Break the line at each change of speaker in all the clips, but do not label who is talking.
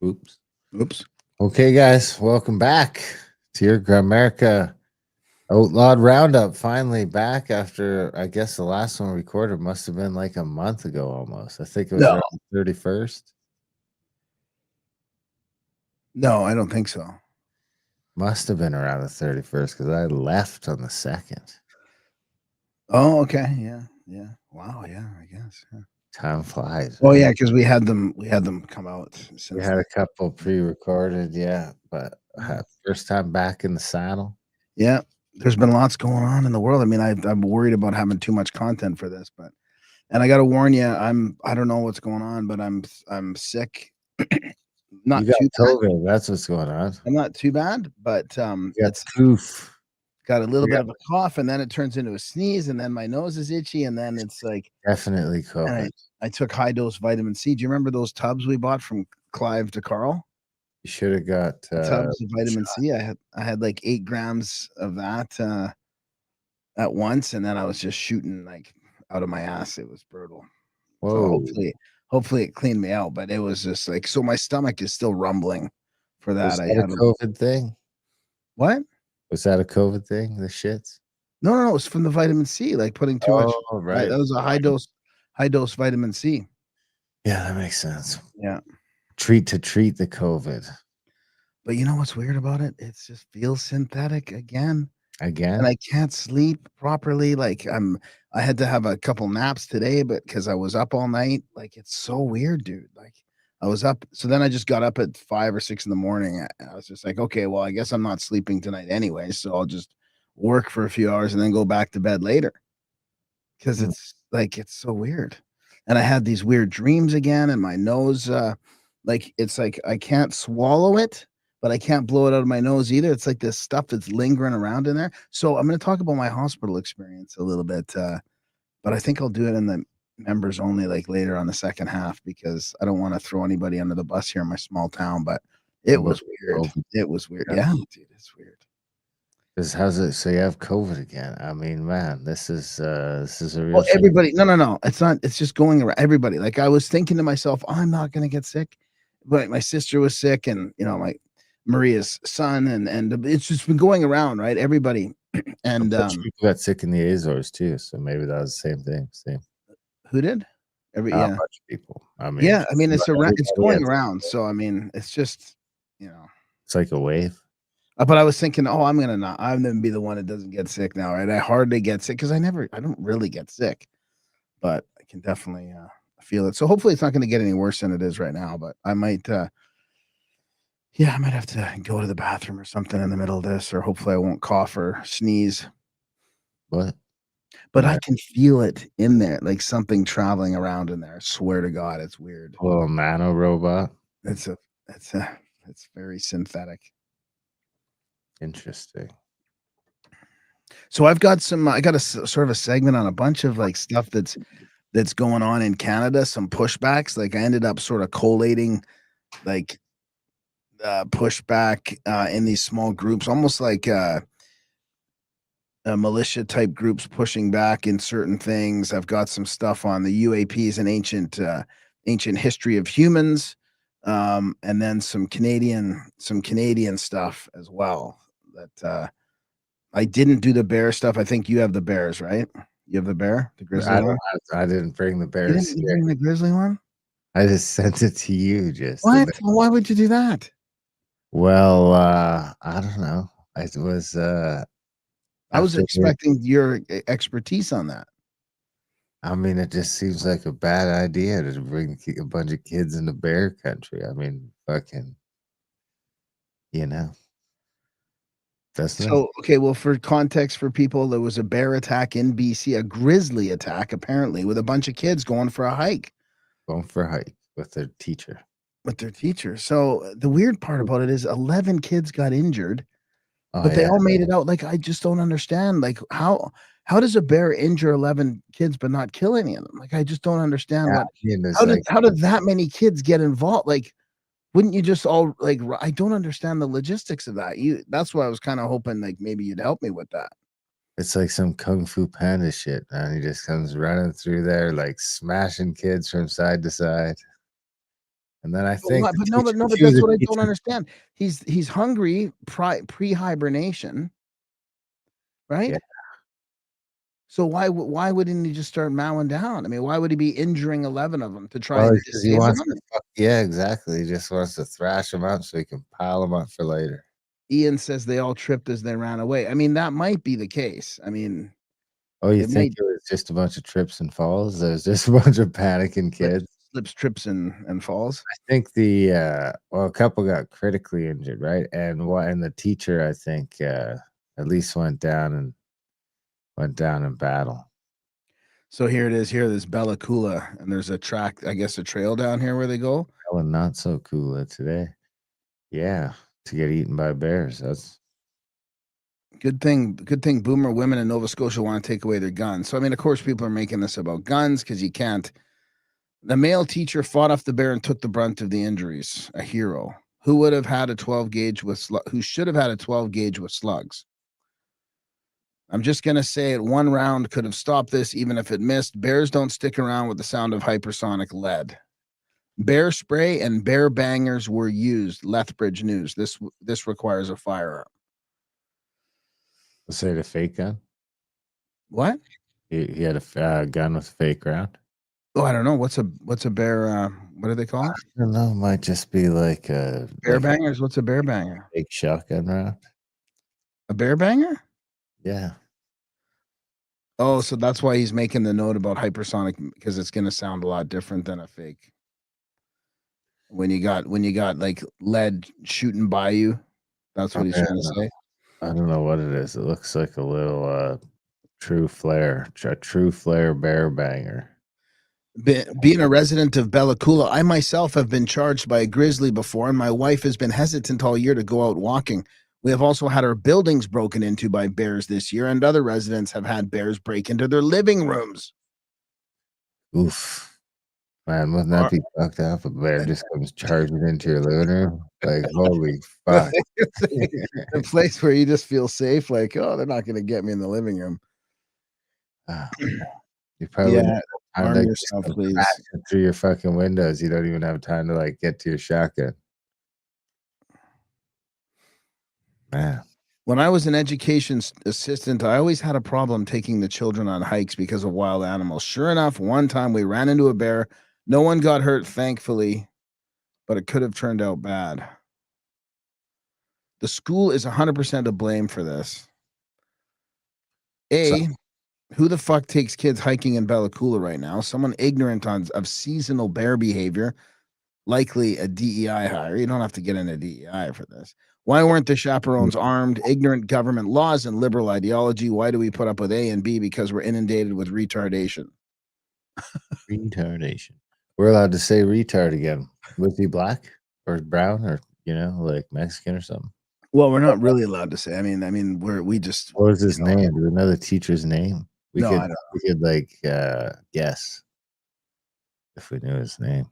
Oops.
Oops.
Okay, guys, welcome back to your Gramerica Outlawed Roundup. Finally back after, I guess the last one recorded must have been like a month ago almost. I think it was
No.
around the 31st.
No, I don't think so.
Must have been around the 31st because I left on the 2nd.
Oh, okay. Yeah. Yeah. Wow. Yeah. I guess. Yeah.
Time flies,
Oh,
right?
yeah, because we had them come out
We
since
had
then.
a couple pre-recorded, yeah, but first time back in the saddle.
Yeah. There's been lots going on in the world. I mean, I'm worried about having too much content for this, but and I got to warn you, I don't know what's going on, but I'm sick.
You
Not
got
too bad.
COVID. That's what's going on.
I'm not too bad, but
You got
it's
poof.
got a little
You
bit
got
of a cough, and then it turns into a sneeze, and then my nose is itchy, and then it's like,
definitely
and
COVID.
I took high dose vitamin C. Do you remember those tubs we bought from Clive to Carl?
You should have got
The tubs of vitamin
shot.
C. I had like 8 grams of that at once, and then I was just shooting like out of my ass. It was brutal. So
Whoa.
hopefully it cleaned me out, but it was just like, so my stomach is still rumbling for
Was
that. I
that a
had a
COVID thing?
what?
Was that a COVID thing? The shits?
No, it's from the vitamin C, like putting too much.
Oh,
That
right.
was a high dose vitamin C.
Yeah, that makes sense.
Yeah.
Treat to treat the COVID.
But you know what's weird about it? It just feels synthetic again. And
Again?
I can't sleep properly, like, I had to have a couple naps today, but because I was up all night, like, it's so weird, dude, like, I was up so then I just got up at 5 or 6 in the morning, and I was just like, "Okay, well, I guess I'm not sleeping tonight anyway, so I'll just work for a few hours and then go back to bed later." 'Cause
Mm.
it's, like, it's so weird. And I had these weird dreams again, and my nose, like, it's like I can't swallow it, but I can't blow it out of my nose either. It's like this stuff that's lingering around in there. So I'm gonna talk about my hospital experience a little bit, but I think I'll do it in the members only, like, later on the second half because I don't wanna throw anybody under the bus here in my small town, but it
About
was weird.
COVID.
It was weird.
Yeah.
Yeah, dude, it's weird.
'Cause how's it so you have COVID again? I mean, man, this is a real
Well,
shame.
everybody no, it's not it's just going around everybody, like, I was thinking to myself, "I'm not gonna get sick," but my sister was sick and, my Maria's son, and it's just been going around, right? Everybody,
A
and,
bunch of people got sick in the Azores too, so maybe that was the same thing. Same.
who did? Every
A
yeah.
bunch of people. I mean,
Yeah, I
just
mean,
about
it's
everybody
going
had
around, so, I mean, it's just, you know
it's like a wave.
but I was thinking, "Oh, I'm gonna be the one that doesn't get sick now," right? I hardly get sick because I don't really get sick, but I can definitely, feel it. So, hopefully, it's not gonna get any worse than it is right now, but I might, yeah, I might have to go to the bathroom or something in the middle of this, or hopefully I won't cough or sneeze.
What?
But I
Right.
can feel it in there, like something traveling around in there. I swear to God, it's weird.
A little nano robot.
It's a, it's a, it's very synthetic.
Interesting.
So I've got I got a sort of a segment on a bunch of like stuff that's going on in Canada. Some pushbacks. Like I ended up sort of collating like pushback in these small groups, almost like militia type groups pushing back in certain things. I've got some stuff on the UAPs and ancient history of humans, and then some Canadian stuff as well. That I didn't do the bear stuff. I think you have the bears, right? You have the bear, the grizzly
I don't
one.
I didn't bring the
You
bears
didn't
here.
bring the grizzly one.
I just sent it to you just and
What? Well, why would you do that?
well, I don't know. It was,
I was
after the
expecting your expertise on that.
I mean, it just seems like a bad idea to bring a bunch of kids into bear country. I mean, fucking, you know, doesn't it?
So, okay, well, for context for people, there was a bear attack in BC, a grizzly attack, apparently, with a bunch of kids going for a hike
Going for a hike with their teacher.
with their teacher. So, the weird part about it is 11 kids got injured,
Oh,
but they
yeah.
all made it out. Like, I just don't understand. Like, how does a bear injure 11 kids but not kill any of them? Like, I just don't understand
Yeah,
what
I mean, it's like
how did that many kids get involved? Like, wouldn't you just all like I don't understand the logistics of that. That's why I was kind of hoping like maybe you'd help me with that.
it's like some kung fu panda shit, man. He just comes running through there, like, smashing kids from side to side. And then I
But
think
why?
the
But no,
teacher
but no, but
too,
that's
the
what I don't
teacher
understand. He's hungry pre-hibernation,
yeah.
right? So why wouldn't he just start mowing down? I mean, why would he be injuring 11 of them to try
Well,
and
it's 'cause he
disable
wants
them?
to fuck yeah, exactly. He just wants to thrash them out so he can pile them up for later.
Ian says they all tripped as they ran away. I mean, that might be the case. I mean,
Oh, you
it
think
might
it was just a bunch of trips and falls? There's just a bunch of panicking
slips
kids?
slips, trips, and falls.
I think well, a couple got critically injured, right? And the teacher, I think, at least went down in battle.
So here it is. Here, there's Bella Coola, and there's a track, I guess, a trail down here where they go.
That one not so cool today. Yeah, to get eaten by bears. That's
Good thing boomer women in Nova Scotia want to take away their guns. So I mean, of course, people are making this about guns because you can't. The male teacher fought off the bear and took the brunt of the injuries. A hero who would have had a 12 gauge with who should have had a 12 gauge with slugs. I'm just gonna say it. One round could have stopped this, even if it missed. Bears don't stick around with the sound of hypersonic lead. Bear spray and bear bangers were used. Lethbridge News. This requires a firearm.
let's say the fake gun.
What?
He had a gun with a fake round.
Oh, I don't know. What's a bear? What do they call it?
I don't know. Might just be
Bear
like a
bangers. What's a bear banger?
fake shotgun round.
A bear banger?
Yeah.
Oh, so that's why he's making the note about hypersonic because it's going to sound a lot different than a fake. When you got like lead shooting by you, that's
I
what he's
mean,
trying to say.
I don't know what it is. It looks like a little a true flare bear banger.
Being a resident of Bella Coola, I myself have been charged by a grizzly before, and my wife has been hesitant all year to go out walking. We have also had our buildings broken into by bears this year, and other residents have had bears break into their living rooms.
Oof. Man, wouldn't that
Our-
be fucked up? A bear just comes charging into your living room. Like, holy fuck.
It's a place where you just feel safe, like, oh, they're not going to get me in the living room.
Ah, you probably wouldn't
Yeah,
have time
arm
to
yourself,
come
please.
crashing through your fucking windows. You don't even have time to like get to your shotgun. Man,
When I was an education assistant, I always had a problem taking the children on hikes because of wild animals. Sure enough, one time we ran into a bear. No one got hurt, thankfully, but it could have turned out bad. The school is 100% to blame for this.
so
A, who the fuck takes kids hiking in Bella Coola right now? Someone ignorant of seasonal bear behavior, likely a DEI hire. You don't have to get into DEI for this. Why weren't the chaperones armed? Ignorant government laws and liberal ideology. Why do we put up with A and B? Because we're inundated with retardation.
retardation. We're allowed to say retard again. Was he black or brown or like Mexican or something?
Well, we're not really allowed to say. I mean, we just,
What was his name? Do we know the teacher's name? We
no,
could
I don't.
we could like guess if we knew his name.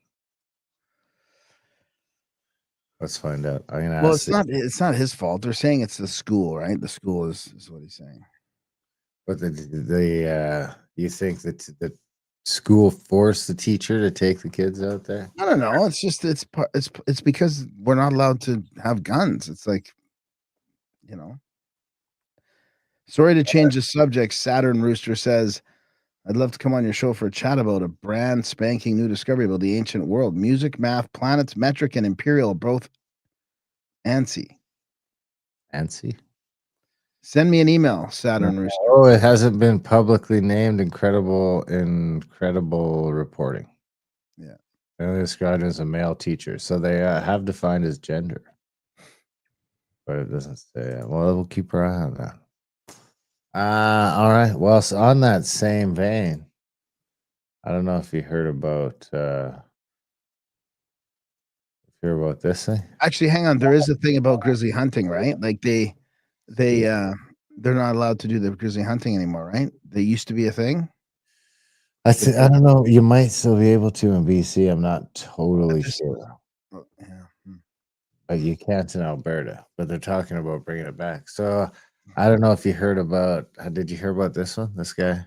Let's find out. I'm gonna
Well,
ask
it's not his fault. They're saying it's the school, right? The school is what he's saying.
but you think that the school forced the teacher to take the kids out there?
I don't know. It's just it's because we're not allowed to have guns. It's like, you know. Sorry to change the subject. Saturn Rooster says, I'd love to come on your show for a chat about a brand spanking new discovery about the ancient world. Music, math, planets, metric, and imperial, both ANSI.
Fancy.
Send me an email, Saturn Rooster.
Oh, it hasn't been publicly named. Incredible reporting.
Yeah.
Only described as a male teacher, so they have defined his gender, but it doesn't say. Well, we'll keep our eye on that. All right. Well, so on that same vein, I don't know if you heard about this thing.
Actually, hang on. There is a thing about grizzly hunting, right? Like they're not allowed to do the grizzly hunting anymore, right? They used to be a thing.
I don't know. You might still be able to in BC. I'm not
But
totally
this,
sure,
yeah.
but you can't in Alberta. But they're talking about bringing it back. So I don't know if you heard about. Did you hear about this one? This guy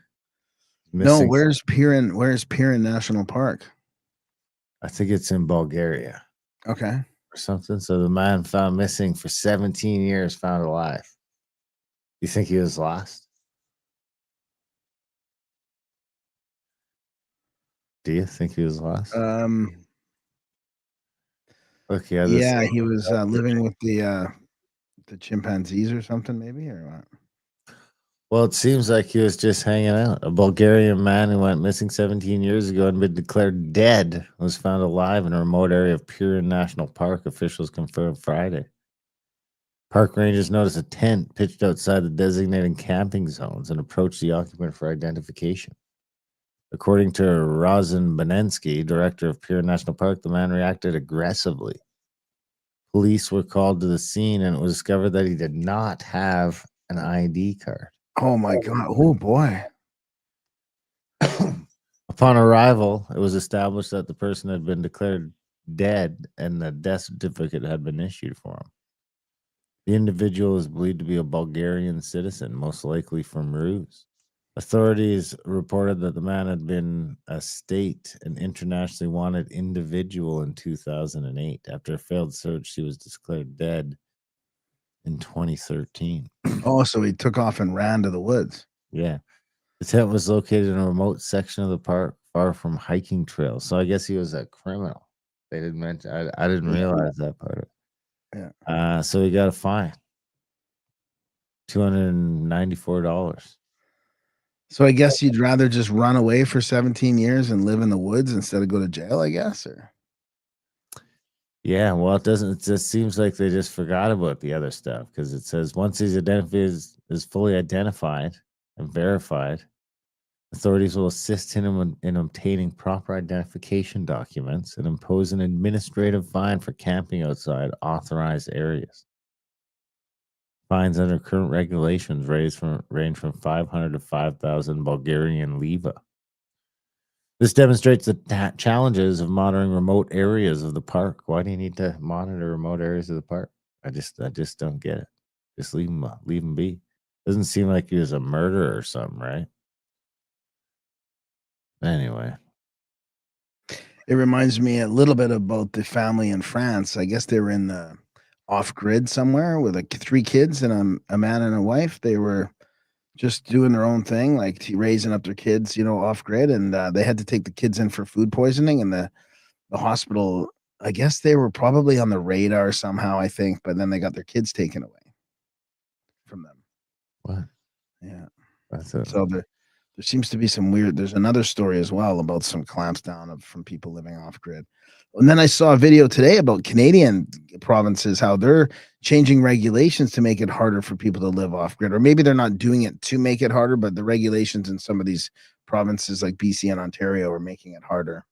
No,
missing.
where's Piran National Park?
I think it's in Bulgaria
Okay.
or something. So the man found missing for 17 years, found alive. You think he was lost? Do you think he was lost?
Um,
Look, yeah, this.
yeah, he was living with the chimpanzees or something, maybe, or what?
Well, it seems like he was just hanging out. A Bulgarian man who went missing 17 years ago and been declared dead was found alive in a remote area of Purin National Park, officials confirmed Friday. Park rangers noticed a tent pitched outside the designated camping zones and approached the occupant for identification. According to Razan Benensky, director of Purin National Park, the man reacted aggressively. Police were called to the scene and it was discovered that he did not have an ID card.
Oh my god! Oh boy!
Upon arrival, it was established that the person had been declared dead and the death certificate had been issued for him. The individual is believed to be a Bulgarian citizen, most likely from Ruse. Authorities reported that the man had been a state and internationally wanted individual in 2008. After a failed search, he was declared dead in 2013.
Oh, so he took off and ran to the woods.
Yeah. The tent was located in a remote section of the park far from hiking trails. So I guess he was a criminal. They didn't mention, I didn't
Yeah.
realize that part.
Yeah.
So he got a fine $294.
So I guess you'd rather just run away for 17 years and live in the woods instead of go to jail, I guess, or
Yeah, well, it doesn't. It just seems like they just forgot about the other stuff because it says once he's identified is fully identified and verified, authorities will assist him in obtaining proper identification documents and impose an administrative fine for camping outside authorized areas. Fines under current regulations range from 500 to 5,000 Bulgarian leva. This demonstrates the challenges of monitoring remote areas of the park. Why do you need to monitor remote areas of the park? I just don't get it. Just leave him be. Doesn't seem like he was a murderer or something, right? Anyway,
it reminds me a little bit about the family in France. I guess they were in the off grid somewhere with like 3 kids and a man and a wife. They were just doing their own thing, like raising up their kids, off grid, and they had to take the kids in for food poisoning, and the hospital. I guess they were probably on the radar somehow, I think, but then they got their kids taken away from them.
what?
Yeah.
That's it.
So there seems to be some weird. There's another story as well about some clamps down from people living off grid. And then I saw a video today about Canadian provinces, how they're changing regulations to make it harder for people to live off grid, or maybe they're not doing it to make it harder, but the regulations in some of these provinces like BC and Ontario are making it harder.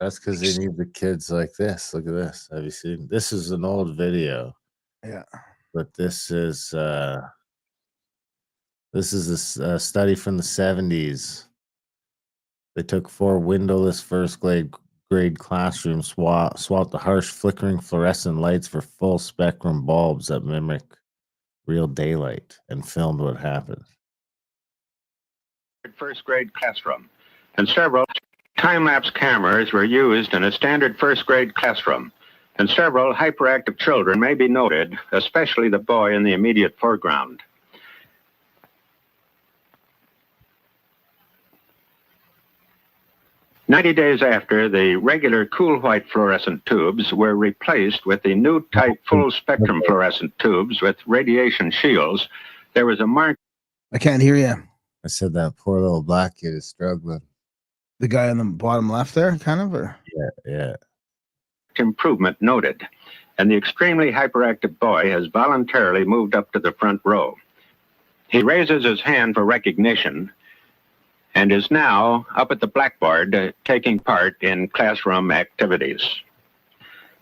That's because they need the kids like this. Look at this. Have you seen? This is an old video,
Yeah.
but this is a study from the 70s. They took 4 windowless first grade classrooms, swapped the harsh flickering fluorescent lights for full spectrum bulbs that mimic real daylight, and filmed what happened.
First grade classroom, and several time-lapse cameras were used in a standard first grade classroom, and several hyperactive children may be noted, especially the boy in the immediate foreground. "90 days after, the regular cool white fluorescent tubes were replaced with the new type full spectrum fluorescent tubes with radiation shields, there was a marked..."
I can't hear you.
I said that poor little black kid is struggling.
The guy on the bottom left there, kind of, or
Yeah.
improvement noted, and the extremely hyperactive boy has voluntarily moved up to the front row. He raises his hand for recognition and is now up at the blackboard taking part in classroom activities.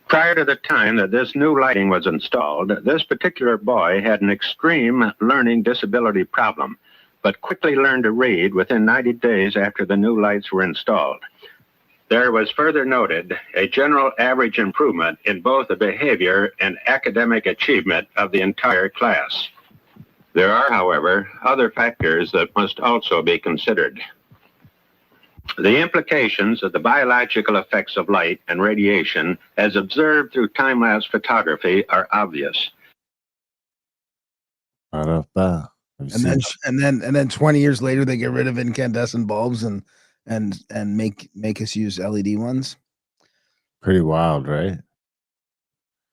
Prior to the time that this new lighting was installed, this particular boy had an extreme learning disability problem, but quickly learned to read within 90 days after the new lights were installed. There was further noted a general average improvement in both the behavior and academic achievement of the entire class. There are, however, other factors that must also be considered. The implications of the biological effects of light and radiation, as observed through time-lapse photography, are obvious.
And
then 20 years later, they get rid of incandescent bulbs and make us use LED ones.
Pretty wild, right?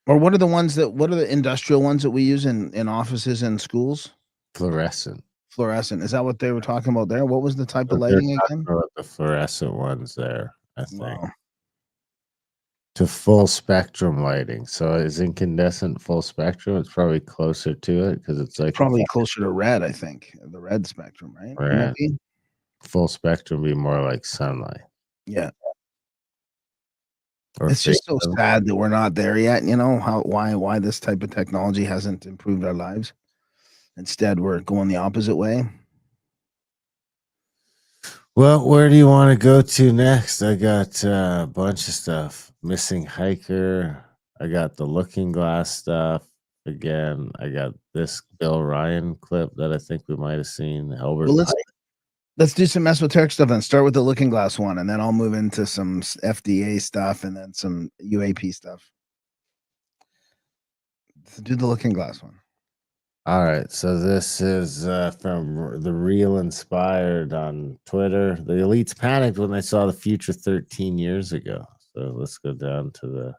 Or what are the industrial ones that we use in offices and schools?
Fluorescent.
Is that what they were talking about there? What was the type of
They're
lighting
talking
again?
about the fluorescent ones there, I think.
Wow.
To full spectrum lighting. So is incandescent full spectrum? It's probably closer to it because it's like
Probably closer to red, I think. The red spectrum, right?
red. Full spectrum be more like sunlight.
Yeah.
Or
it's just so
sunlight.
sad that we're not there yet. You know why this type of technology hasn't improved our lives. Instead, we're going the opposite way.
Well, where do you want to go to next? I got a bunch of stuff. Missing hiker. I got the looking glass stuff. Again, I got this Bill Ryan clip that I think we might have seen. Albert.
Well, let's do some esoteric stuff and start with the looking glass one, and then I'll move into some FDA stuff and then some UAP stuff. So do the looking glass one.
All right, so this is from the Real Inspired on Twitter. The elites panicked when they saw the future 13 years ago. So let's go down to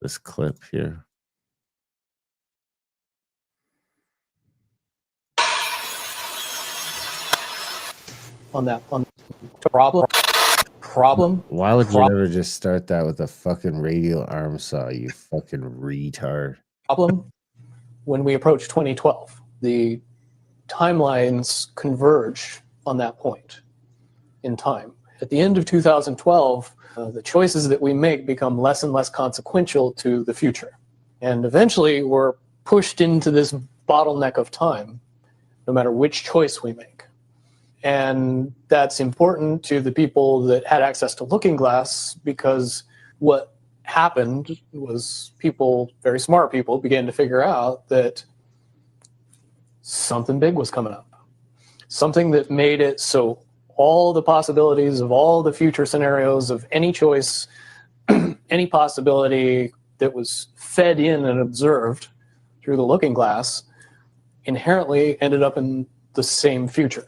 this clip here.
On problem.
Why would you ever just start that with a fucking radial arm saw, you fucking retard?
Problem. When we approach 2012, the timelines converge on that point in time. At the end of 2012, the choices that we make become less and less consequential to the future. And eventually we're pushed into this bottleneck of time, no matter which choice we make. And that's important to the people that had access to looking glass, because what happened was people, very smart people, began to figure out that something big was coming up. Something that made it so all the possibilities of all the future scenarios of any choice, any possibility that was fed in and observed through the looking glass inherently ended up in the same future.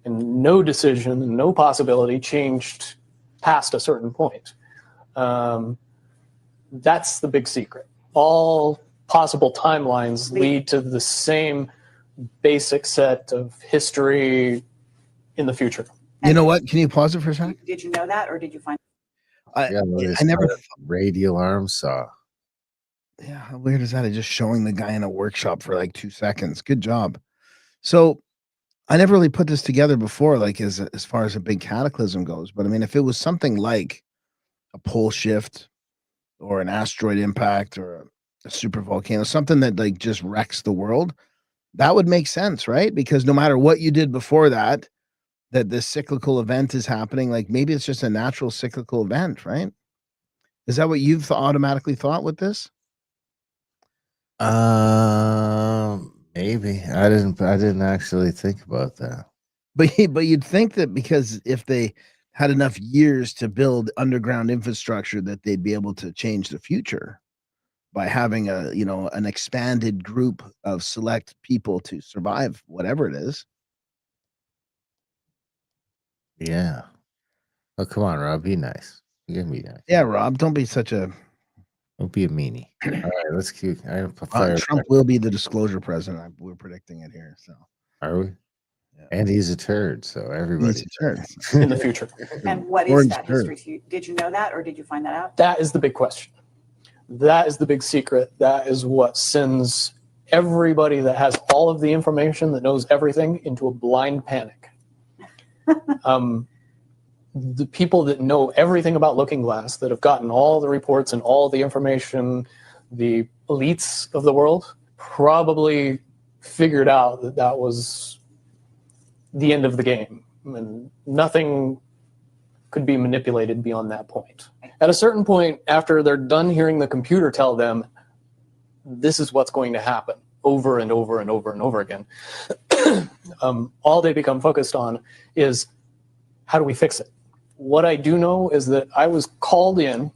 And no decision, no possibility changed past a certain point. That's the big secret. All possible timelines lead to the same basic set of history in the future.
You know what? Can you pause it for a second?
Did you know that, or did you find?
I never
radial arm saw.
Yeah, how weird is that? It's just showing the guy in a workshop for like 2 seconds. Good job. So I never really put this together before, like as far as a big cataclysm goes. But I mean, if it was something like a pole shift or an asteroid impact or a super volcano, something that like just wrecks the world, that would make sense, right? Because no matter what you did before that this cyclical event is happening, like maybe it's just a natural cyclical event, right? Is that what you've automatically thought with this?
Maybe. I didn't actually think about that.
But you'd think that because if they had enough years to build underground infrastructure that they'd be able to change the future by having an expanded group of select people to survive whatever it is.
Yeah. Oh, come on, Rob. Be nice. You can be nice.
Yeah, Rob, don't be such a...
Don't be a meanie. All right, let's keep...
Trump will be the disclosure president. We're predicting it here. So
are we? Yeah. And he's a turd, so everybody's
a turd
in the future.
And what is that history? Did you know that, or did you find that out?
That is the big question. That is the big secret. That is what sends everybody that has all of the information, that knows everything, into a blind panic. The people that know everything about looking glass, that have gotten all the reports and all the information, the elites of the world, probably figured out that that was the end of the game, and nothing could be manipulated beyond that point. At a certain point, after they're done hearing the computer tell them this is what's going to happen over and over and over and over again, all they become focused on is how do we fix it? What I do know is that I was called in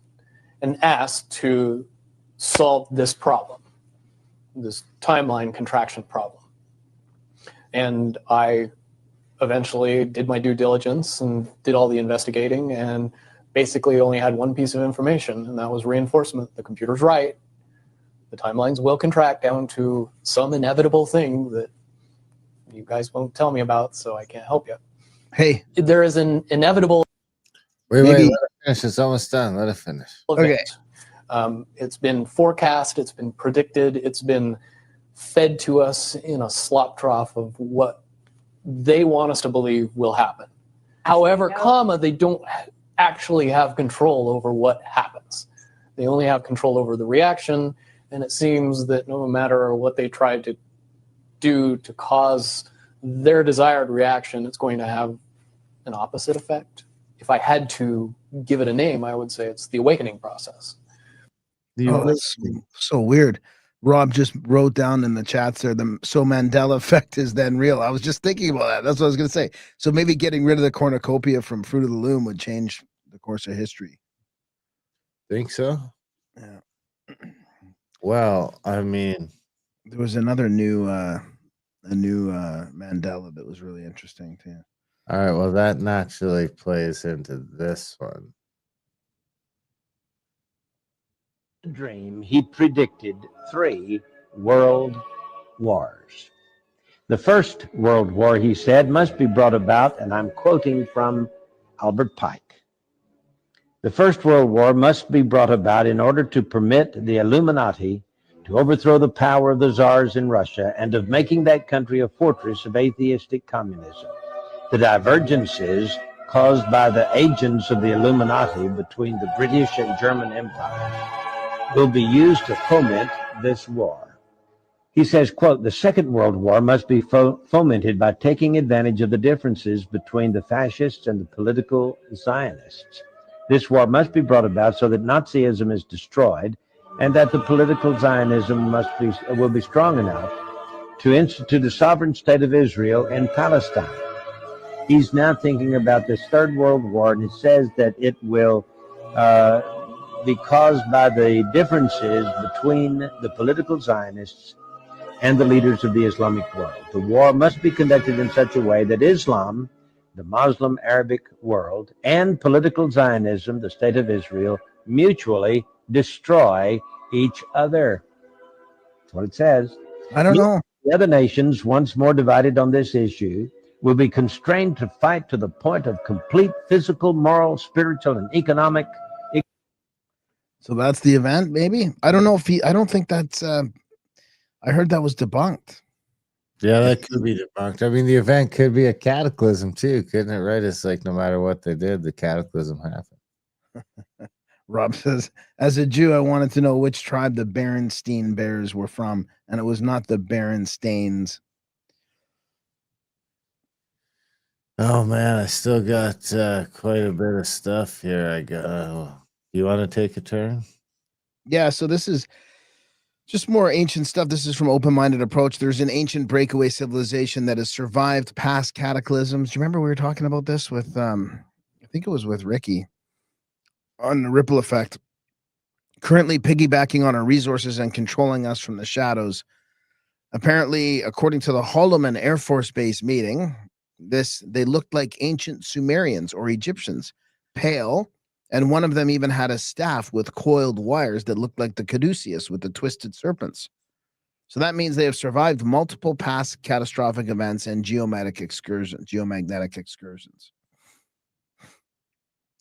and asked to solve this problem, this timeline contraction problem. And I eventually did my due diligence and did all the investigating and basically only had one piece of information, and that was reinforcement. The computer's right. The timelines will contract down to some inevitable thing that you guys won't tell me about, so I can't help you.
Hey,
there is an inevitable.
Wait, let it finish. It's almost done. Let it finish.
Okay. It's been forecast. It's been predicted. It's been fed to us in a slop trough of what they want us to believe will happen. However, they don't actually have control over what happens. They only have control over the reaction, and it seems that no matter what they try to do to cause their desired reaction, it's going to have an opposite effect. If I had to give it a name, I would say it's the awakening process.
That's so weird. Rob just wrote down in the chats there, so Mandela effect is then real. I was just thinking about that. That's what I was going to say. So maybe getting rid of the cornucopia from Fruit of the Loom would change the course of history.
Think so?
Yeah.
Well, I mean,
there was another new Mandela that was really interesting too.
All right, well, that naturally plays into this one.
Dream, he predicted 3 world wars. The First World War, he said, must be brought about, and I'm quoting from Albert Pike. The First World War must be brought about in order to permit the Illuminati to overthrow the power of the czars in Russia and of making that country a fortress of atheistic communism. The divergences caused by the agents of the Illuminati between the British and German empires will be used to foment this war. He says, quote, the Second World War must be fomented by taking advantage of the differences between the fascists and the political Zionists. This war must be brought about so that Nazism is destroyed and that the political Zionism will be strong enough to institute a sovereign state of Israel in Palestine. He's now thinking about this Third World War, and it says that it will be caused by the differences between the political Zionists and the leaders of the Islamic world. The war must be conducted in such a way that Islam, the Muslim Arabic world, and political Zionism, the state of Israel, mutually destroy each other. That's what it says.
I don't know.
The other nations, once more divided on this issue, will be constrained to fight to the point of complete physical, moral, spiritual, and economic.
So that's the event, maybe? I don't know if I don't think that's, I heard that was debunked.
Yeah, that could be debunked. I mean, the event could be a cataclysm too, couldn't it? Right? It's like no matter what they did, the cataclysm happened.
Rob says, as a Jew, I wanted to know which tribe the Berenstein Bears were from, and it was not the Berensteins.
Oh man, I still got quite a bit of stuff here. I got. You want to take a turn?
Yeah. So this is just more ancient stuff. This is from Open-Minded Approach. There's an ancient breakaway civilization that has survived past cataclysms. Do you remember we were talking about this with, I think it was with Ricky on the ripple effect, currently piggybacking on our resources and controlling us from the shadows. Apparently, according to the Holloman Air Force Base meeting, they looked like ancient Sumerians or Egyptians, pale, and one of them even had a staff with coiled wires that looked like the Caduceus with the twisted serpents. So that means they have survived multiple past catastrophic events and geomagnetic excursions.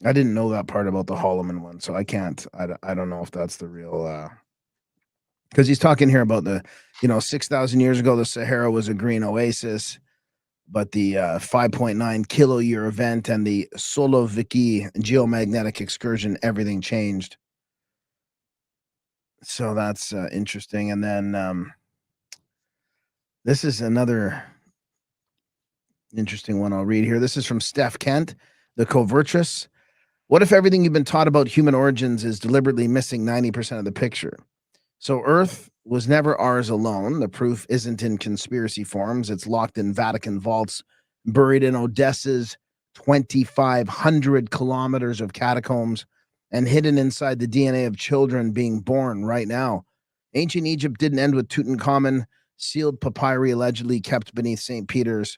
I didn't know that part about the Holloman one, so I don't know if that's the real, because he's talking here about 6,000 years ago, the Sahara was a green oasis, but the 5.9 kilo year event and the Soloviki geomagnetic excursion, everything changed. So that's interesting. And then this is another interesting one I'll read here. This is from Steph Kent, the Covertress. What if everything you've been taught about human origins is deliberately missing 90% of the picture? So Earth was never ours alone. The proof isn't in conspiracy forums. It's locked in Vatican vaults, buried in Odessa's 2,500 kilometers of catacombs, and hidden inside the DNA of children being born right now. Ancient Egypt didn't end with Tutankhamun. Sealed papyri allegedly kept beneath St. Peter's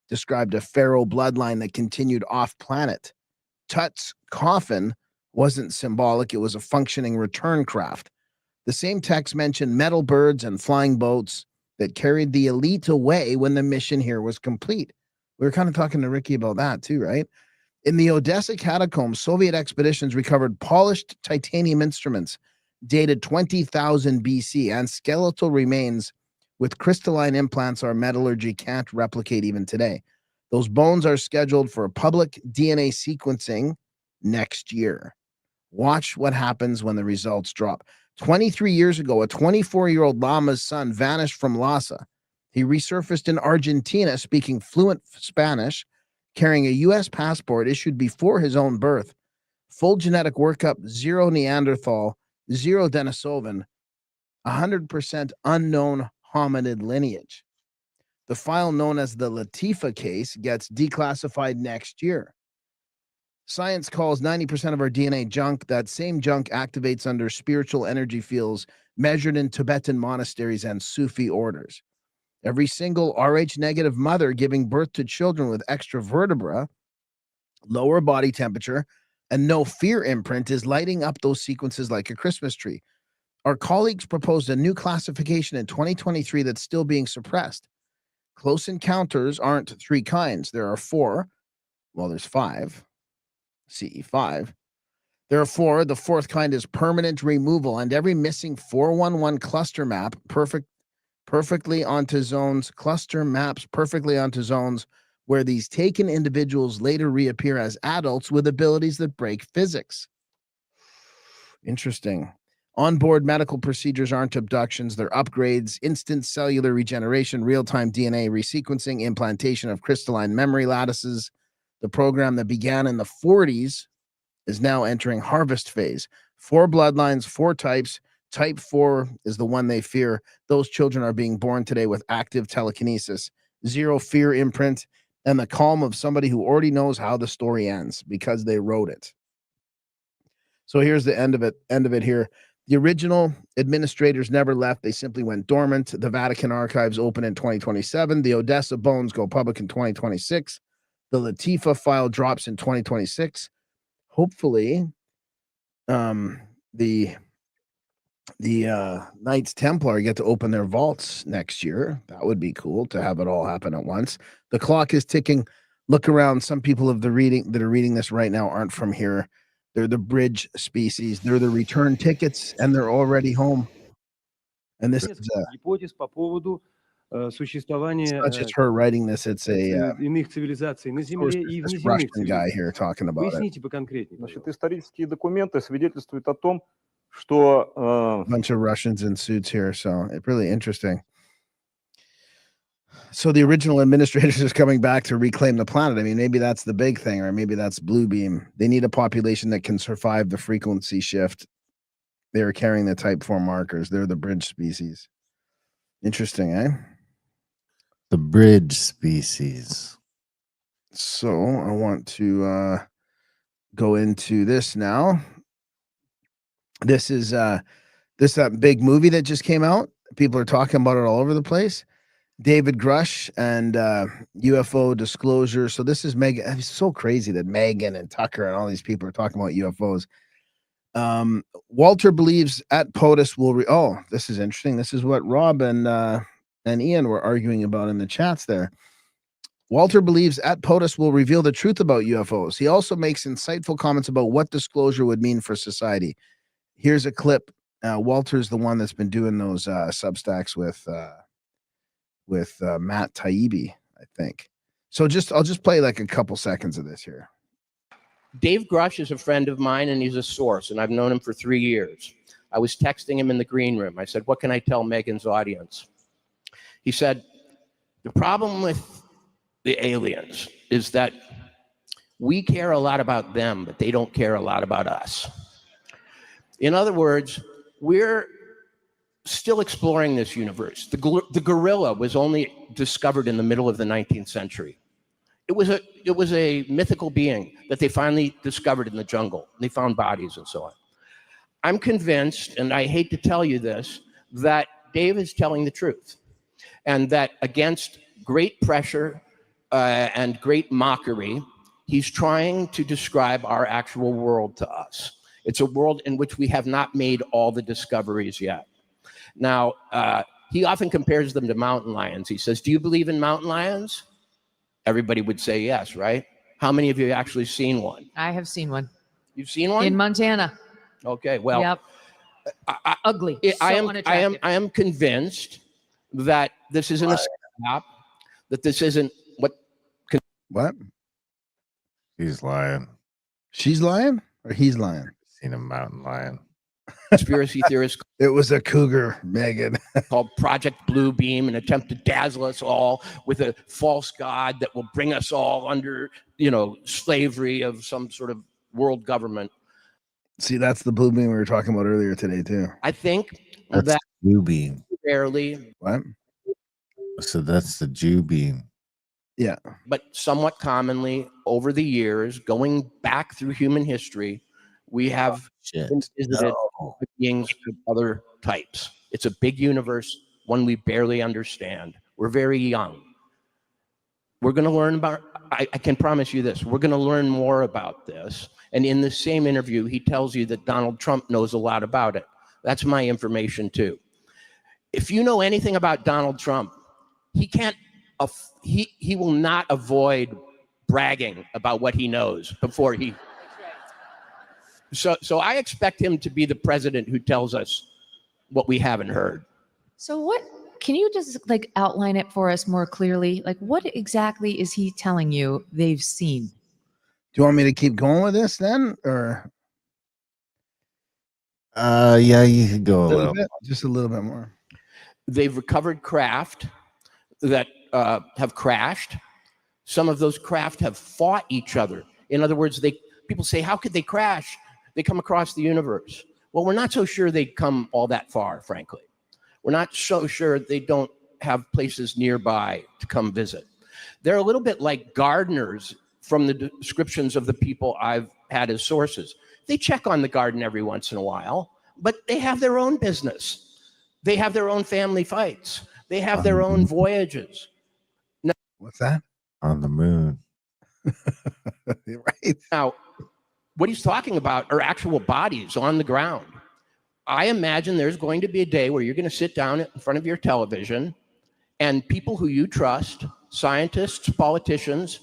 described a pharaoh bloodline that continued off-planet. Tut's coffin wasn't symbolic. It was a functioning return craft. The same text mentioned metal birds and flying boats that carried the elite away when the mission here was complete. We were kind of talking to Ricky about that too, right? In the Odessa catacombs, Soviet expeditions recovered polished titanium instruments dated 20,000 BC and skeletal remains with crystalline implants our metallurgy can't replicate even today. Those bones are scheduled for public DNA sequencing next year. Watch what happens when the results drop. 23 years ago, a 24-year-old Lama's son vanished from Lhasa. He resurfaced in Argentina speaking fluent Spanish, carrying a U.S. passport issued before his own birth. Full genetic workup, 0 Neanderthal, 0 Denisovan, 100% unknown hominid lineage. The file known as the Latifa case gets declassified next year. Science calls 90% of our DNA junk. That same junk activates under spiritual energy fields measured in Tibetan monasteries and Sufi orders. Every single Rh negative mother giving birth to children with extra vertebra, lower body temperature, and no fear imprint is lighting up those sequences like a Christmas tree. Our colleagues proposed a new classification in 2023 that's still being suppressed. Close encounters aren't 3 kinds. There are 4. Well, there's 5. CE5. There are 4. The 4th kind is permanent removal, and every missing 411 cluster map perfectly onto zones, cluster maps perfectly onto zones where these taken individuals later reappear as adults with abilities that break physics. Interesting. Onboard medical procedures aren't abductions, they're upgrades, instant cellular regeneration, real-time DNA resequencing, implantation of crystalline memory lattices. The program that began in the 40s is now entering harvest phase. 4 bloodlines, 4 types. Type 4 is the one they fear. Those children are being born today with active telekinesis, 0 fear imprint, and the calm of somebody who already knows how the story ends because they wrote it. So here's the end of it here. The original administrators never left. They simply went dormant. The Vatican archives open in 2027. The Odessa bones go public in 2026. The Latifa file drops in 2026. Hopefully, the Knights Templar get to open their vaults next year. That would be cool to have it all happen at once. The clock is ticking. Look around. Some people that are reading this right now aren't from here. They're the bridge species. They're the return tickets, and they're already home. And this is
гипотез по поводу существования
it's not just her writing this. It's a
иных цивилизаций на Земле и
this
внеземных
Russian guy
цивилизаций.
here talking about it.
Поясните поконкретнее.
Значит, исторические документы свидетельствуют о том, что
A bunch of Russians in suits here, so it's really interesting. So the original administrators is coming back to reclaim the planet. I mean, maybe that's the big thing, or maybe that's Blue Beam. They need a population that can survive the frequency shift. They're carrying the type 4 markers. They're the bridge species. Interesting, eh?
The bridge species.
So I want to go into this now. This is that big movie that just came out. People are talking about it all over the place. David Grush and UFO disclosure. So this is Megan. It's so crazy that Megan and Tucker and all these people are talking about UFOs. Walter believes at POTUS will this is interesting. This is what Rob and Ian were arguing about in the chats there. Walter believes at POTUS will reveal the truth about UFOs. He also makes insightful comments about what disclosure would mean for society. Here's a clip. Walter's the one that's been doing those Substacks with Matt Taibbi, I think. So I'll just play like a couple seconds of this here.
Dave Grush is a friend of mine, and he's a source, and I've known him for 3 years. I was texting him in the green room. I said, what can I tell Megan's audience? He said, the problem with the aliens is that we care a lot about them, but they don't care a lot about us. In other words, we're still exploring this universe. The gorilla was only discovered in the middle of the 19th century. It was a mythical being that they finally discovered in the jungle. They found bodies and so on. I'm convinced, and I hate to tell you this, that Dave is telling the truth, and that against great pressure and great mockery, he's trying to describe our actual world to us. It's a world in which we have not made all the discoveries yet. Now, he often compares them to mountain lions. He says, do you believe in mountain lions? Everybody would say yes, right? How many of you have actually seen one?
I have seen one.
You've seen one?
In Montana.
Okay, well.
Yep. Ugly.
I am convinced that this isn't a stop, that this isn't
What?
He's lying.
She's lying or he's lying?
Seen a mountain lion.
conspiracy theorists
It was a cougar, Megan.
called Project Blue Beam, an attempt to dazzle us all with a false god that will bring us all under, slavery of some sort of world government.
See, that's the blue beam we were talking about earlier today, too.
I think
That's
that
Jew beam.
barely,
What?
So that's the Jew beam.
Yeah.
but somewhat commonly over the years, going back through human history, we have
Shit.
been visited
No.
with beings of other types. It's a big universe, one we barely understand. We're very young. We're going to learn about, I can promise you this, we're going to learn more about this. And in the same interview, he tells you that Donald Trump knows a lot about it. That's my information too. If you know anything about Donald Trump, he can't, he will not avoid bragging about what he knows before he. So I expect him to be the president who tells us what we haven't heard.
So can you just outline it for us more clearly? What exactly is he telling you they've seen?
Do you want me to keep going with this then, or
Yeah, you could go a little.
bit? Just a little bit more?
They've recovered craft that have crashed. Some of those craft have fought each other. In other words, people say, how could they crash? They come across the universe. Well, we're not so sure they come all that far, frankly. We're not so sure they don't have places nearby to come visit. They're a little bit like gardeners from the descriptions of the people I've had as sources. They check on the garden every once in a while, but they have their own business. They have their own family fights. They have their own voyages.
What's that?
On the moon.
Right.
Now, what he's talking about are actual bodies on the ground. I imagine there's going to be a day where you're going to sit down in front of your television and people who you trust, scientists, politicians,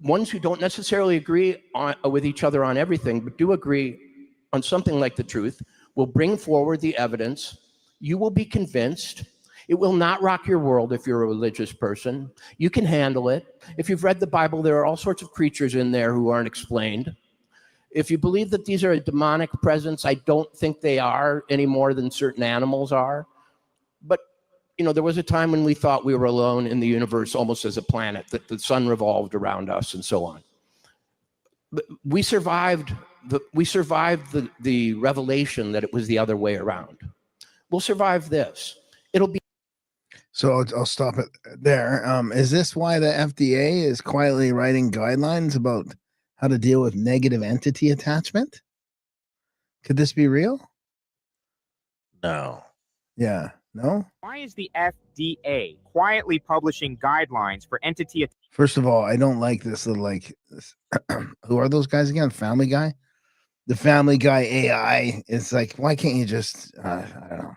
ones who don't necessarily agree with each other on everything, but do agree on something like the truth, will bring forward the evidence. You will be convinced. It will not rock your world if you're a religious person. You can handle it. If you've read the Bible, there are all sorts of creatures in there who aren't explained. If you believe that these are a demonic presence, I don't think they are any more than certain animals are. But, there was a time when we thought we were alone in the universe almost as a planet, that the sun revolved around us and so on. But we survived the revelation that it was the other way around. We'll survive this. It'll be.
So I'll stop it there. Is this why the FDA is quietly writing guidelines about how to deal with negative entity attachment? Could this be real?
No.
Yeah. No?
Why is the FDA quietly publishing guidelines for entity?
First of all, I don't like this little who are those guys again? Family Guy? The Family Guy AI. It's why can't you just I don't know.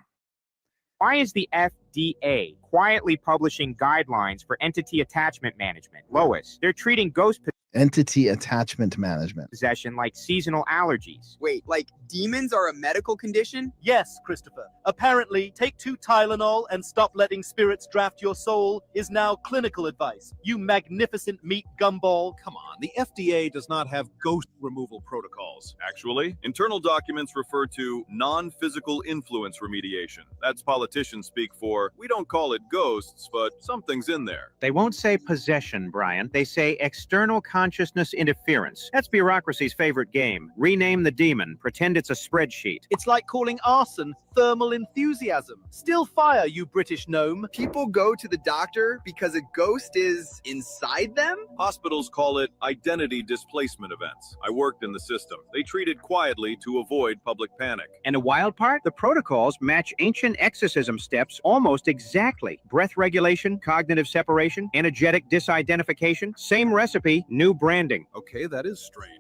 Why is the FDA quietly publishing guidelines for entity attachment management? Lois, they're treating ghost
Entity attachment management.
possession like seasonal allergies.
Wait, demons are a medical condition?
Yes, Christopher. Apparently, take 2 Tylenol and stop letting spirits draft your soul is now clinical advice. You magnificent meat gumball.
Come on, the FDA does not have ghost removal protocols. Actually, internal documents refer to non-physical influence remediation. That's politicians speak for, we don't call it ghosts, but something's in there.
They won't say possession, Brian. They say external consciousness interference. That's bureaucracy's favorite game. Rename the demon. Pretend it's a spreadsheet.
It's like calling arson thermal enthusiasm. Still fire, you British gnome.
People go to the doctor because a ghost is inside them?
Hospitals call it identity displacement events. I worked in the system. They treat it quietly to avoid public panic.
And the wild part? The protocols match ancient exorcism steps almost exactly. Breath regulation, cognitive separation, energetic disidentification. Same recipe, new branding.
Okay, that is strange.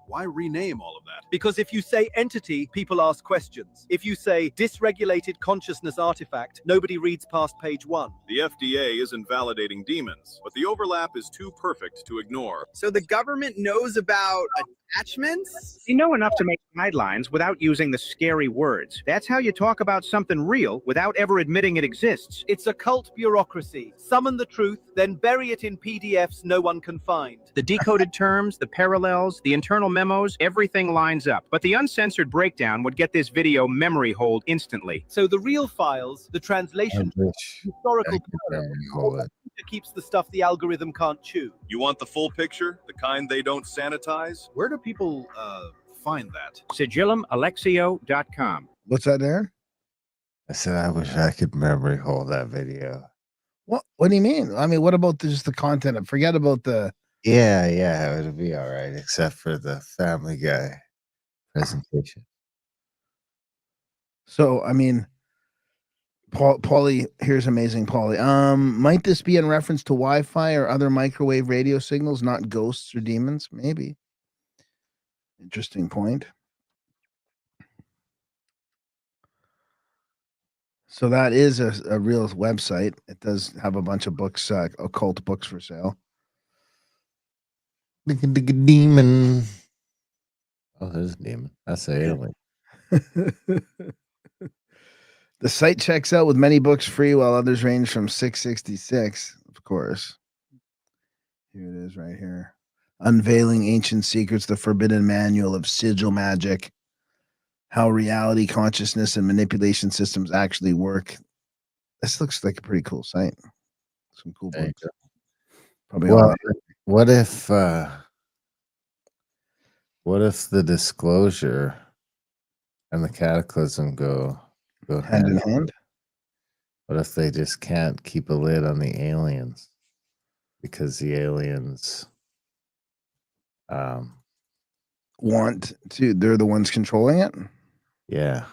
Why rename all of that?
Because if you say entity, people ask questions. If you say dysregulated consciousness artifact, nobody reads past page 1.
The FDA isn't validating demons, but the overlap is too perfect to ignore.
So the government knows about attachments?
You know enough to make guidelines without using the scary words. That's how you talk about something real without ever admitting it exists.
It's a cult bureaucracy. Summon the truth, then bury it in PDFs no one can find.
The decoded terms, the parallels, the internal memos, everything lines up. But the uncensored breakdown would get this video memory hold instantly.
So the real files, the translation, historical keeps the stuff the algorithm can't chew.
You want the full picture? The kind they don't sanitize? Where do people find that?
SigillaMalexio.com.
What's that there?
I said I wish I could memory hold that video.
What do you mean? I mean, what about just the content? Forget about the...
Yeah, it'll be all right, except for the Family Guy presentation.
So, I mean, Paulie, here's amazing Paulie. Might this be in reference to Wi-Fi or other microwave radio signals, not ghosts or demons? Maybe. Interesting point. So that is a real website. It does have a bunch of books, occult books for sale.
Demon. Oh, there's a demon. That's an alien.
The site checks out with many books free, while others range from $6.66, of course. Here it is right here. Unveiling Ancient Secrets, the Forbidden Manual of Sigil Magic. How reality, consciousness, and manipulation systems actually work. This looks like a pretty cool site. Some cool books. Probably
well, what if the disclosure and the cataclysm go
hand in hand?
What if they just can't keep a lid on the aliens because the aliens
want to? They're the ones controlling it.
Yeah.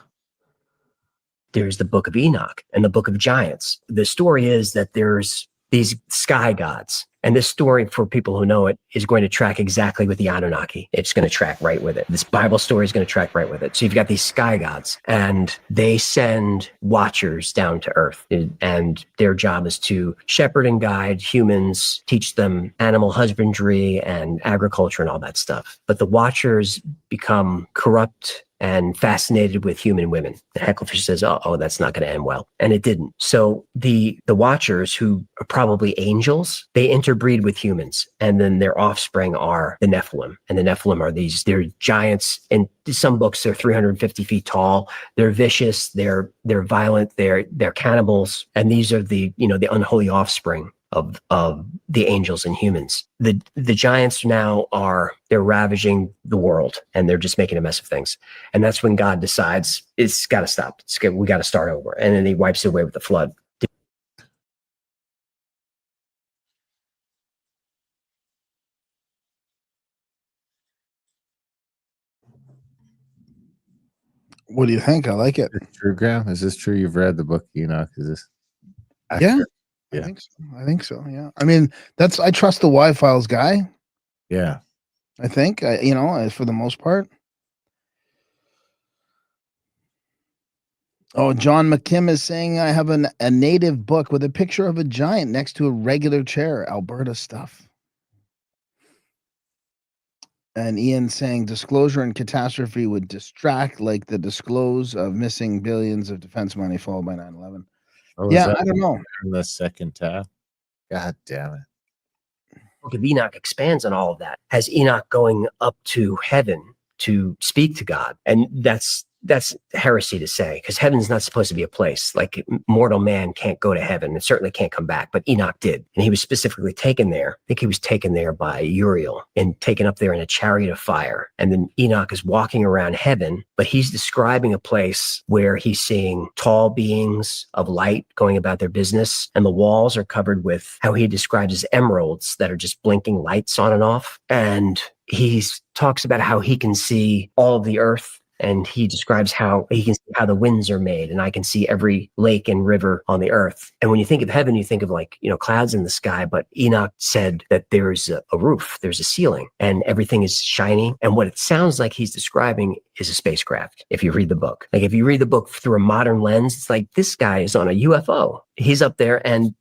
There's the Book of Enoch and the Book of Giants. The story is that there's these sky gods. And this story, for people who know it, is going to track exactly with the Anunnaki. It's going to track right with it. This Bible story is going to track right with it. So you've got these sky gods, and they send watchers down to Earth. And their job is to shepherd and guide humans, teach them animal husbandry and agriculture and all that stuff. But the watchers become corrupt and fascinated with human women. The Hecklefish says, oh, that's not going to end well. And it didn't. So the watchers, who are probably angels, they interbreed with humans. And then their offspring are the Nephilim. And the Nephilim are they're giants. In some books, they're 350 feet tall. They're vicious. They're violent. They're cannibals. And these are the unholy offspring of the angels and humans. The giants now they're ravaging the world, and they're just making a mess of things. And that's when God decides it's got to stop. We got to start over. And then he wipes it away with the flood.
What do you think? I like it.
True, Graham? Is this true? You've read the Book of Enoch? Is this
accurate? Yeah. I think so. Yeah. I mean, I trust the Y-Files guy.
Yeah.
I think, for the most part. Oh, John McKim is saying, I have a native book with a picture of a giant next to a regular chair. Alberta stuff. And Ian saying, disclosure and catastrophe would distract like the disclose of missing billions of defense money followed by 9/11.
Oh,
yeah, I don't know.
In the second tab. God damn it.
Book of Enoch expands on all of that. Has Enoch going up to heaven to speak to God. And that's that's heresy to say, because heaven's not supposed to be a place. Like, mortal man can't go to heaven and certainly can't come back, but Enoch did. And he was specifically taken there. I think he was taken there by Uriel and taken up there in a chariot of fire. And then Enoch is walking around heaven, but he's describing a place where he's seeing tall beings of light going about their business. And the walls are covered with how he describes as emeralds that are just blinking lights on and off. And he talks about how he can see all of the earth. And he describes how he can see how the winds are made, and I can see every lake and river on the earth. And when you think of heaven, you think of, like, clouds in the sky, but Enoch said that there's a roof, there's a ceiling, and everything is shiny. And what it sounds like he's describing is a spacecraft. If you read the book, like, if you read the book through a modern lens, it's like, this guy is on a UFO. He's up there, and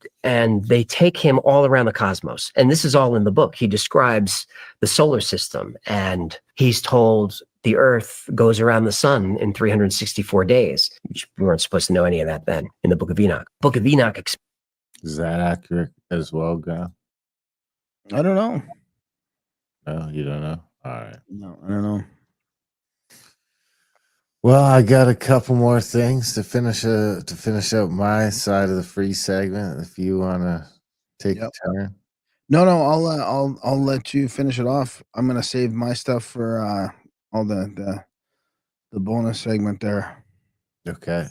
they take him all around the cosmos. And this is all in the book. He describes the solar system, and he's told the earth goes around the sun in 364 days, which we weren't supposed to know any of that then in the book of Enoch. Book of Enoch.
Is that accurate as well, Guy?
I don't know.
No, you don't know? All right.
No, I don't know.
Well, I got a couple more things to finish up my side of the free segment. If you want to take a turn.
No, I'll let you finish it off. I'm gonna save my stuff for all the bonus segment there.
Okay.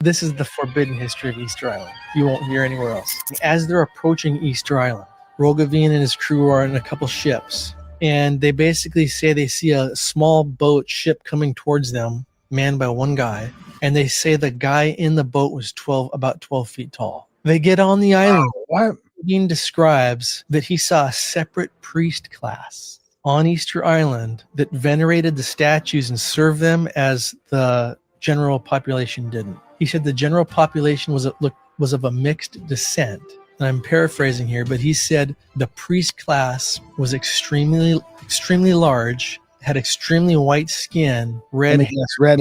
This is the forbidden history of Easter Island. You won't hear anywhere else. As they're approaching Easter Island, Roggeveen and his crew are in a couple ships, and they basically say they see a small boat ship coming towards them, manned by one guy, and they say the guy in the boat was about 12 feet tall. They get on the island.
What?
Dean describes that he saw a separate priest class on Easter Island that venerated the statues and served them as the general population didn't. He said the general population was of a mixed descent. And I'm paraphrasing here, but he said the priest class was extremely large, had extremely white skin, red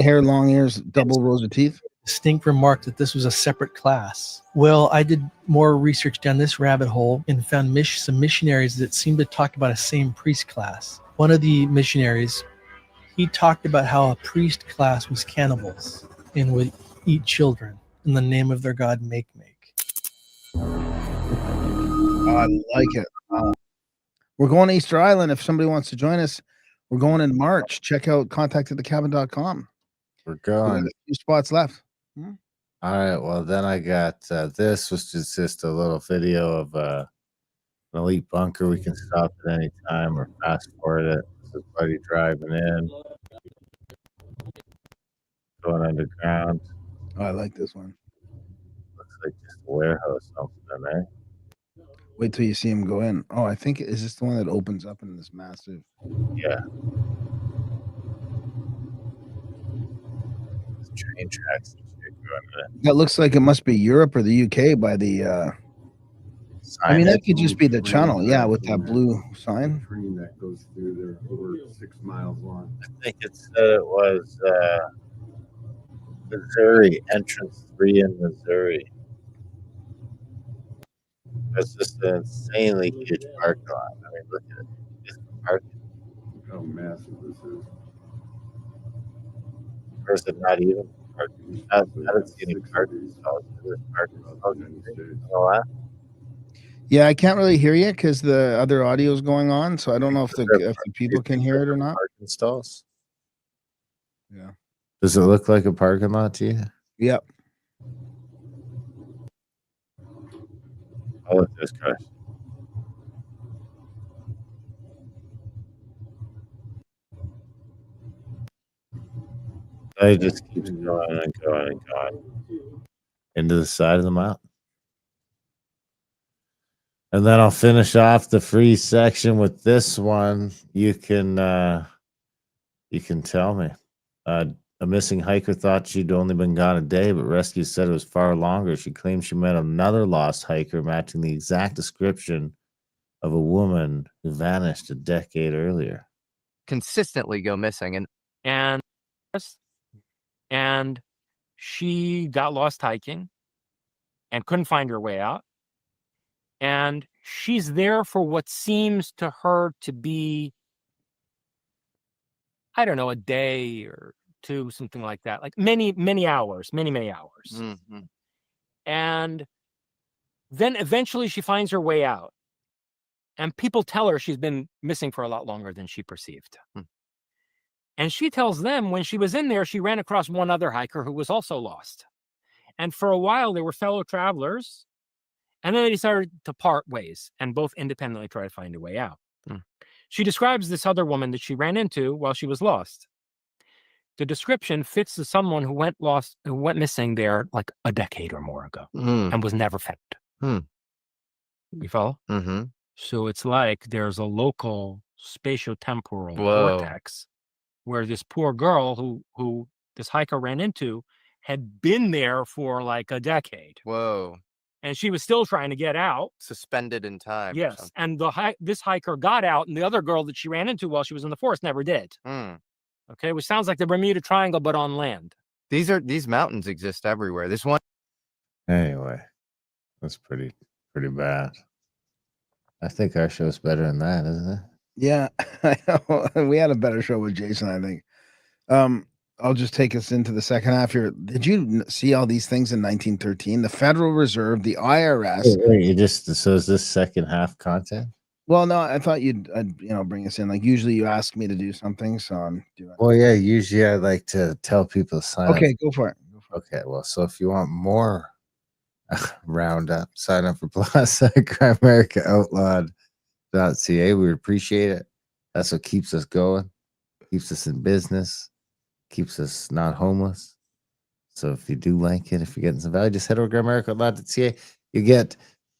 hair, long ears, double rows of teeth.
Distinct remark that this was a separate class. Well, I did more research down this rabbit hole and found some missionaries that seemed to talk about a same priest class. One of the missionaries, he talked about how a priest class was cannibals and would eat children in the name of their god Make.
I like it. We're going to Easter Island. If somebody wants to join us, we're going in March. Check out contactatthecabin.com.
We're going.
A few spots left.
All right. Well, then I got this, which is just a little video of an elite bunker. We can stop at any time or fast forward it. This is Buddy driving in, going underground.
Oh, I like this one.
Looks like just a warehouse, something in there.
Wait till you see him go in. Oh, I think, is this the one that opens up in this massive?
Yeah. Train tracks and shit going in it.
That looks like it must be Europe or the UK by the. I mean, that could just be the channel, yeah, with that blue sign.
Train that goes through there over 6 miles long.
I think it said it was Missouri, entrance 3 in Missouri. It's just an insanely huge parking lot. I mean, look at it. It's parking.
Look how massive this is.
Or is it not even parking? I don't see any parking stalls. There's parking stalls.
Yeah, I can't really hear you because the other audio is going on, so I don't know if the people can hear it or not.
Parking stalls.
Yeah.
Does it look like a parking lot to you?
Yep.
I'll let this guy. It just keeps going and going and going into the side of the mountain. And then I'll finish off the free section with this one. You can tell me. A missing hiker thought she'd only been gone a day, but rescue said it was far longer. She claimed she met another lost hiker matching the exact description of a woman who vanished a decade earlier.
Consistently go missing, and she got lost hiking and couldn't find her way out. And she's there for what seems to her to be, I don't know, a day or to something like that, like many hours, many hours.
Mm-hmm.
And then eventually she finds her way out. And people tell her she's been missing for a lot longer than she perceived. And she tells them when she was in there, she ran across one other hiker who was also lost. And for a while, they were fellow travelers. And then they decided to part ways and both independently try to find a way out. She describes this other woman that she ran into while she was lost. The description fits to someone who went missing there like a decade or more ago and was never found. You follow?
Mm-hmm.
So it's like there's a local spatiotemporal
Whoa.
vortex where this poor girl who this hiker ran into had been there for like a decade.
Whoa.
And she was still trying to get out.
Suspended in time.
Yes. And this hiker got out, and the other girl that she ran into while she was in the forest never did. Okay, which sounds like the Bermuda Triangle, but on land.
These mountains exist everywhere. This one.
Anyway, that's pretty bad. I think our show's better than that, isn't it?
Yeah, I know. We had a better show with Jason, I think. I'll just take us into the second half here. Did you see all these things in 1913? The Federal Reserve, the IRS.
Wait, so is this second half content?
Well, no, I thought you'd bring us in. Like usually you ask me to do something, so I'm doing.
Well, yeah, usually I like to tell people to sign up.
Okay, go for it.
Okay, well, so if you want more roundup, sign up for Plus at GrandAmericaOutlawed.ca. We appreciate it. That's what keeps us going, keeps us in business, keeps us not homeless. So if you do like it, if you're getting some value, just head over to GrandAmericaOutlawed.ca.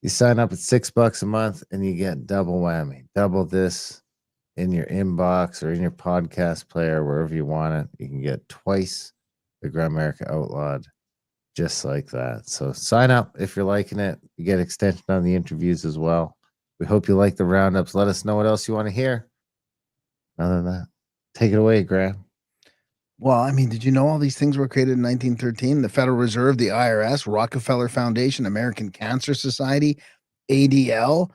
You sign up at $6 a month and you get double whammy, double this in your inbox or in your podcast player, wherever you want it. You can get twice the Grand America Outlawed just like that. So sign up if you're liking it. You get extension on the interviews as well. We hope you like the roundups. Let us know what else you want to hear. Other than that, take it away, Graham.
Well, I mean, did you know all these things were created in 1913? The Federal Reserve, the IRS, Rockefeller Foundation, American Cancer Society, ADL,